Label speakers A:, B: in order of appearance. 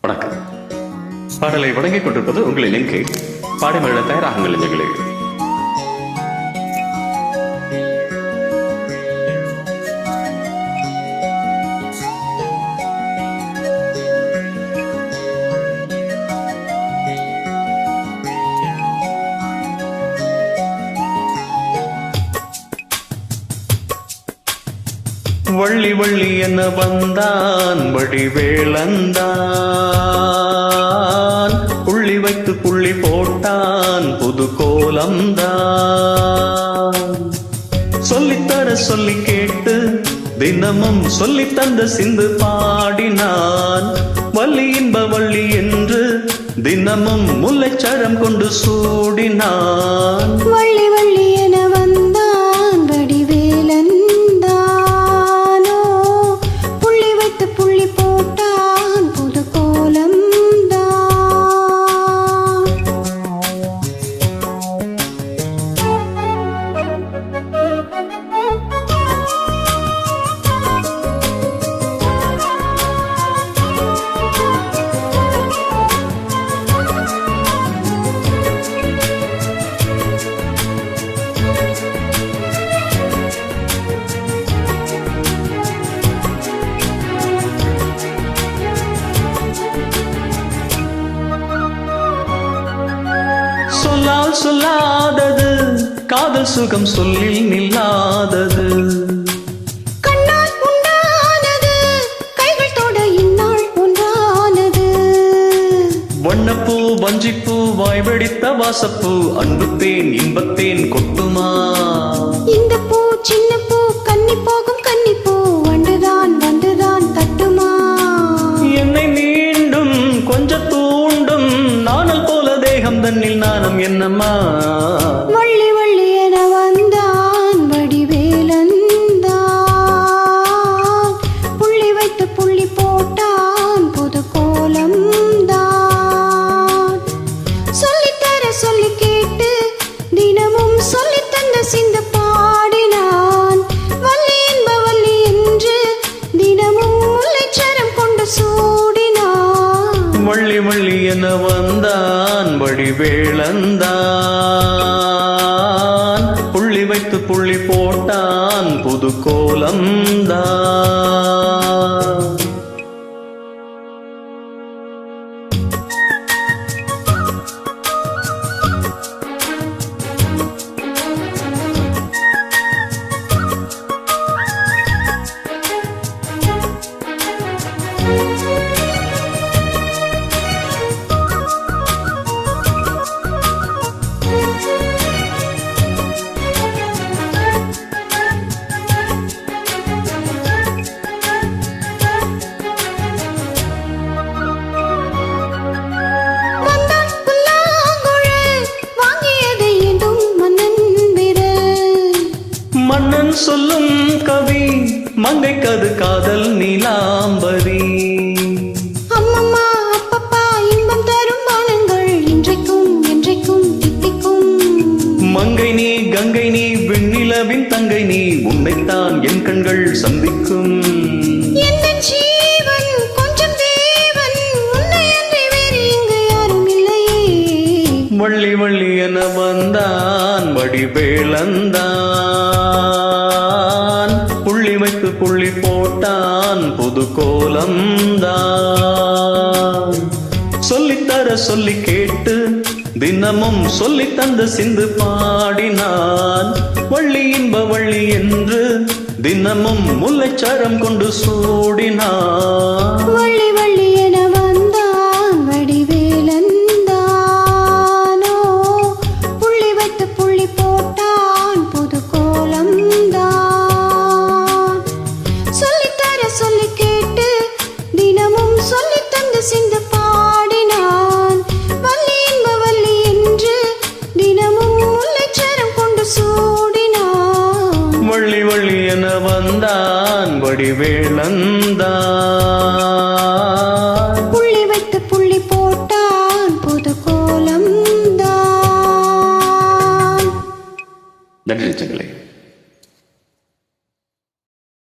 A: வணக்கம். பாடலை வழங்கிக் கொண்டிருப்பது உங்களின் லிங்கை பாடிமழ தயாராகுங்கள் நெஞ்சங்களே. வள்ளி வள்ளி என வந்தான் வடிவேளந்தான், புள்ளி வைத்து புள்ளி போட்டான் புது கோலம்தான். சொல்லித்தர சொல்லி கேட்டு தினமும் சொல்லி தந்த சிந்து பாடினான். வள்ளி இன்ப வள்ளி என்று தினமும் முல்லைச்சரம் கொண்டு சூடினான்.
B: வள்ளி வள்ளி என வந்தான் வடிவேலன்,
A: சொல்லால் சொல்லாதது காதல் சுகம் சொல்லில் நில்லாதது.
B: கண்ணால் உண்டானது கைகள் தொட இந்நாள் ஒன்றானது.
A: வண்ணப்பூ வஞ்சிப்பூ வாய் வெடித்த வாசப்பூ அன்புத்தேன் இன்பத்தேன் கொட்டுமா.
B: இந்த பூ சின்ன பூ கன்னி போகும் கன்னிப்பூ வந்துதான் வந்துதான் தட்டுமா.
A: என்னை மீண்டும் கொஞ்சம் தூண்டும் நானல் போல தேகம் தன்னில் நாணம் என்னம்மா.
B: வள்ளி வள்ளி என வந்தான் வடிவேலன், புள்ளி வைத்து புள்ளி போட்டான் புது கோலம்தான். சொல்லித்தர சொல்லி கேட்டு தினமும் சொல்லி தந்த சிந்து பாடினான். வள்ளி என்ப வள்ளி என்று தினமும் முல்லைச்சரம் கொண்டு சூடினான்.
A: வள்ளி வள்ளி என வந்தான் வடிவேளந்தான், புள்ளி வைத்து புள்ளி போட்டான் புது கோலம்தான். மன்னன் சொல்லும் கவி மங்கைக்கது காதல் நீலாம்பரி.
B: அம்மம்மா அப்பப்பா இன்பம் தரும் பானங்கள் இன்றைக்கும் என்றைக்கும் தித்திக்கும்.
A: மங்கை நீ கங்கை நீ விண்ணிலவின் தங்கை நீ, உன்னைத்தான் என் கண்கள் சந்திக்கும்.
B: என் ஜீவன் கொஞ்சம் தேவன், உன்னை அன்றி வேறு இங்கு யாரும் இல்லையே.
A: வள்ளி வள்ளி என வந்தான் வடிவேளந்தான், புள்ளி வைத்து புள்ளி போட்டான் புது கோலம்தான். சொல்லித்தர சொல்லி கேட்டு தினமும் சொல்லி தந்த சிந்து பாடினான். வள்ளி இன்ப வள்ளி என்று தினமும் முல்லைச்சரம் கொண்டு சூடினான்.
B: வள்ளி வள்ளி என வந்தான் வடிவேலன், புள்ளி வைத்து புள்ளி போட்டான் புது கோலம்தான். சொல்லித்தர சொல்லி கேட்டு தினமும் சொல்லி தந்த சிந்து பாடினான். வள்ளி என்ப வள்ளி என்று தினமும் முல்லைச்சரம் கொண்டு சூடினான்.
A: வள்ளி வள்ளி என வந்தான் வடிவேளந்தான்,
B: புள்ளி வைத்து புள்ளி போட்டான் புது கோலம்தான்.
A: நன்றி நெஞ்சங்களே.